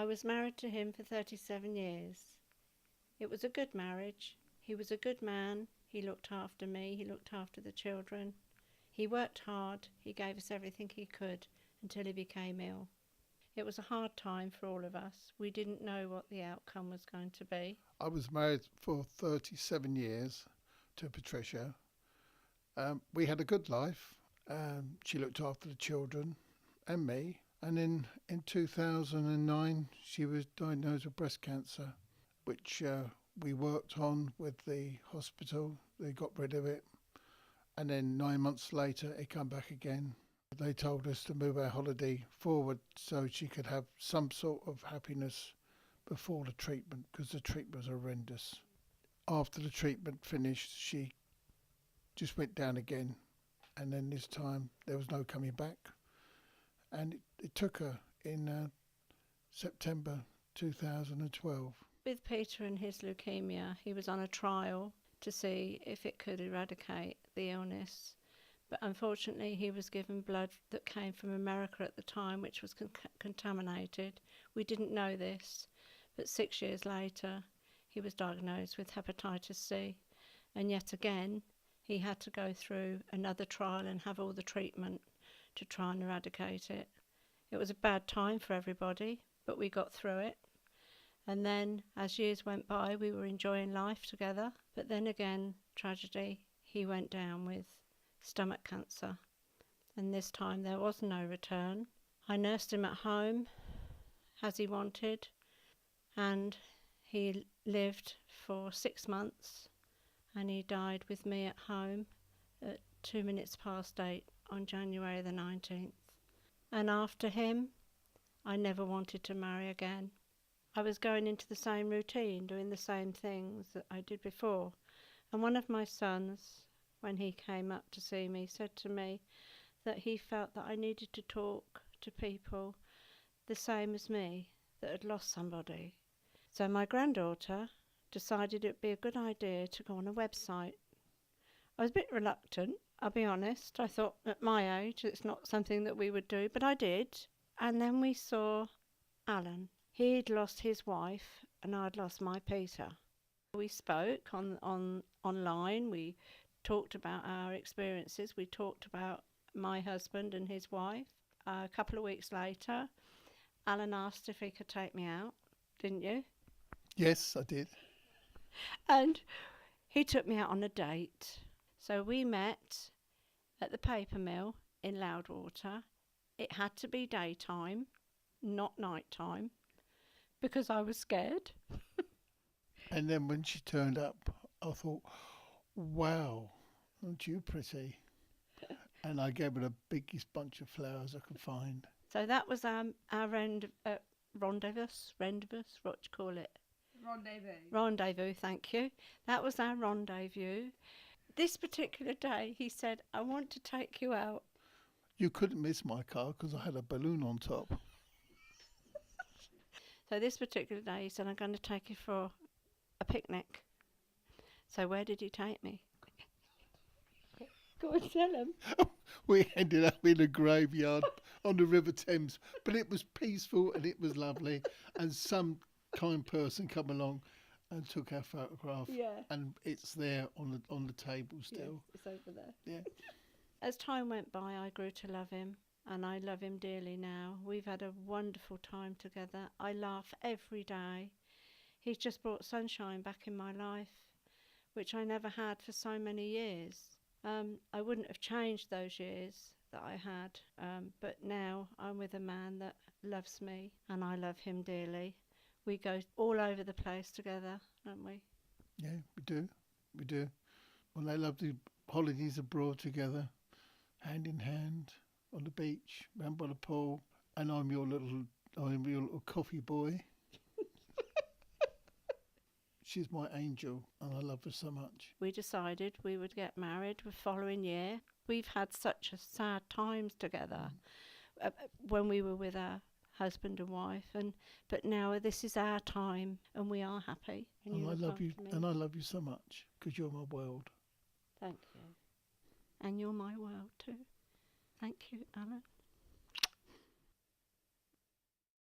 I was married to him for 37 years. It was a good marriage. He was a good man. He looked after me. He looked after the children. He worked hard. He gave us everything he could until he became ill. It was a hard time for all of us. We didn't know what the outcome was going to be. I was married for 37 years to Patricia. We had a good life. She looked after the children and me. And in 2009, she was diagnosed with breast cancer, which we worked on with the hospital. They got rid of it. And then 9 months later, it came back again. They told us to move our holiday forward so she could have some sort of happiness before the treatment, because the treatment was horrendous. After the treatment finished, she just went down again. And then this time, there was no coming back. And it took her in September 2012. With Peter and his leukemia, he was on a trial to see if it could eradicate the illness. But unfortunately, he was given blood that came from America at the time, which was contaminated. We didn't know this, but 6 years later, he was diagnosed with hepatitis C. And yet again, he had to go through another trial and have all the treatment to try and eradicate it. It was a bad time for everybody, but we got through it. And then, as years went by, we were enjoying life together. But then again, tragedy, he went down with stomach cancer. And this time there was no return. I nursed him at home, as he wanted, and he lived for 6 months, and he died with me at home at 8:02 on January the 19th. And after him, I never wanted to marry again. I was going into the same routine, doing the same things that I did before. And one of my sons, when he came up to see me, said to me that he felt that I needed to talk to people the same as me that had lost somebody. So my granddaughter decided it would be a good idea to go on a website. I was a bit reluctant, I'll be honest. I thought at my age it's not something that we would do, but I did. And then we saw Alan. He'd lost his wife and I'd lost my Peter. We spoke online, we talked about our experiences, we talked about my husband and his wife. A couple of weeks later, Alan asked if he could take me out, didn't you? Yes, I did. And he took me out on a date. So we met at the paper mill in Loudwater. It had to be daytime, not night time, because I was scared. And then when she turned up, I thought, wow, aren't you pretty? And I gave her the biggest bunch of flowers I could find. So that was our rendezvous, what do you call it? Rendezvous, thank you. That was our rendezvous. This particular day, he said, I want to take you out. You couldn't miss my car because I had a balloon on top. So this particular day, he said, I'm going to take you for a picnic. So where did he take me? Go and tell him. We ended up in a graveyard on the River Thames, but it was peaceful and it was lovely. And some kind person come along and took our photograph. Yeah. And it's there on the table still. Yes, it's over there. Yeah. As time went by, I grew to love him, and I love him dearly now. We've had a wonderful time together. I laugh every day. He's just brought sunshine back in my life, which I never had for so many years. I wouldn't have changed those years that I had, but now I'm with a man that loves me, and I love him dearly. We go all over the place together, don't we? Yeah, we do. We do. Well, I love the holidays abroad together, hand in hand, on the beach, round by the pool. And I'm your little coffee boy. She's my angel, and I love her so much. We decided we would get married the following year. We've had such a sad times together when we were with our husband and wife, but now this is our time, and we are happy. And I love you, and I love you so much because you're my world. Thank you, and you're my world too. Thank you, Alan.